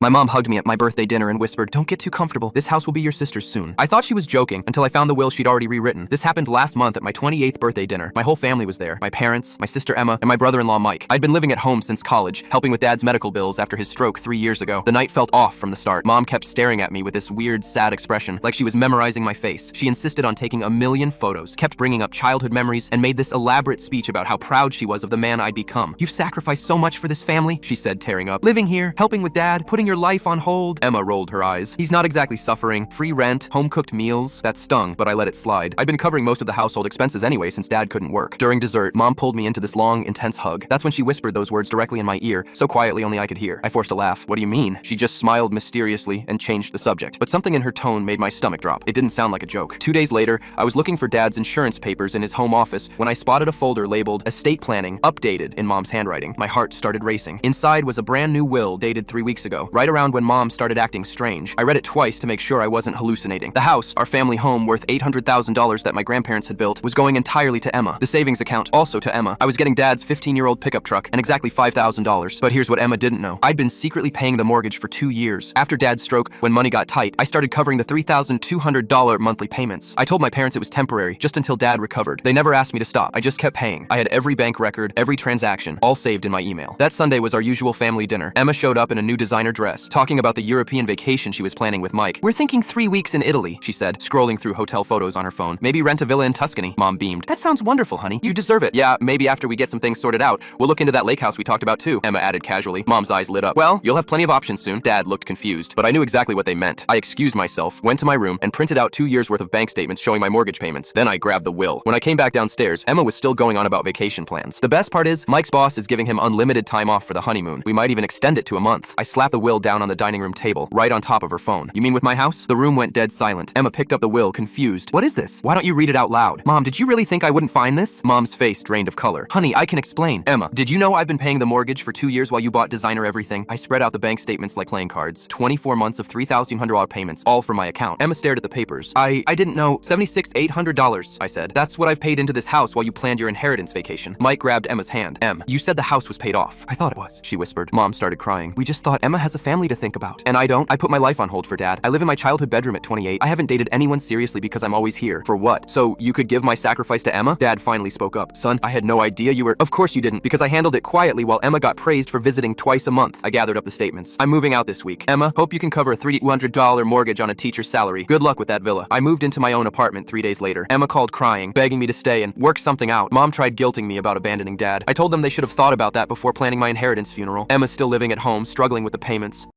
My mom hugged me at my birthday dinner and whispered, "Don't get too comfortable. This house will be your sister's soon." I thought she was joking until I found the will she'd already rewritten. This happened last month at my 28th birthday dinner. My whole family was there. My parents, my sister Emma, and my brother-in-law Mike. I'd been living at home since college, helping with Dad's medical bills after his stroke 3 years ago. The night felt off from the start. Mom kept staring at me with this weird, sad expression, like she was memorizing my face. She insisted on taking a million photos, kept bringing up childhood memories, and made this elaborate speech about how proud she was of the man I'd become. "You've sacrificed so much for this family," she said, tearing up. "Living here, helping with Dad, putting your life on hold." Emma rolled her eyes. "He's not exactly suffering. Free rent, home-cooked meals." That stung, but I let it slide. I'd been covering most of the household expenses anyway since Dad couldn't work. During dessert, Mom pulled me into this long, intense hug. That's when she whispered those words directly in my ear, so quietly only I could hear. I forced a laugh. "What do you mean?" She just smiled mysteriously and changed the subject. But something in her tone made my stomach drop. It didn't sound like a joke. 2 days later, I was looking for Dad's insurance papers in his home office when I spotted a folder labeled Estate Planning, updated in Mom's handwriting. My heart started racing. Inside was a brand new will dated 3 weeks ago, right around when Mom started acting strange. I read it twice to make sure I wasn't hallucinating. The house, our family home worth $800,000 that my grandparents had built, was going entirely to Emma. The savings account, also to Emma. I was getting Dad's 15-year-old pickup truck and exactly $5,000. But here's what Emma didn't know. I'd been secretly paying the mortgage for 2 years. After Dad's stroke, when money got tight, I started covering the $3,200 monthly payments. I told my parents it was temporary, just until Dad recovered. They never asked me to stop. I just kept paying. I had every bank record, every transaction, all saved in my email. That Sunday was our usual family dinner. Emma showed up in a new designer dress, talking about the European vacation she was planning with Mike. "We're thinking 3 weeks in Italy," she said, scrolling through hotel photos on her phone. "Maybe rent a villa in Tuscany." Mom beamed. "That sounds wonderful, honey. You deserve it." "Yeah, maybe after we get some things sorted out, we'll look into that lake house we talked about too," Emma added casually. Mom's eyes lit up. "Well, you'll have plenty of options soon." Dad looked confused, but I knew exactly what they meant. I excused myself, went to my room, and printed out 2 years worth of bank statements showing my mortgage payments. Then I grabbed the will. When I came back downstairs, Emma was still going on about vacation plans. The best part is, Mike's boss is giving him unlimited time off for the honeymoon. We might even extend it to a month. I slapped the will down on the dining room table, right on top of her phone. "You mean with my house?" The room went dead silent. Emma picked up the will, confused. "What is this? Why don't you read it out loud?" "Mom, did you really think I wouldn't find this?" Mom's face drained of color. "Honey, I can explain." "Emma, did you know I've been paying the mortgage for 2 years while you bought designer everything?" I spread out the bank statements like playing cards. 24 months of $3,200 payments, all from my account. Emma stared at the papers. I didn't know. $76,800, I said. "That's what I've paid into this house while you planned your inheritance vacation." Mike grabbed Emma's hand. You said the house was paid off." "I thought it was," she whispered. Mom started crying. "We just thought Emma has a family to think about." "And I don't. I put my life on hold for Dad. I live in my childhood bedroom at 28. I haven't dated anyone seriously because I'm always here." "For what? So you could give my sacrifice to Emma?" Dad finally spoke up. "Son, I had no idea you were—" "Of course you didn't, because I handled it quietly while Emma got praised for visiting twice a month." I gathered up the statements. "I'm moving out this week. Emma, hope you can cover a $300 mortgage on a teacher's salary. Good luck with that villa." I moved into my own apartment 3 days later. Emma called crying, begging me to stay and work something out. Mom tried guilting me about abandoning Dad. I told them they should have thought about that before planning my inheritance funeral. Emma's still living at home, struggling with the payments.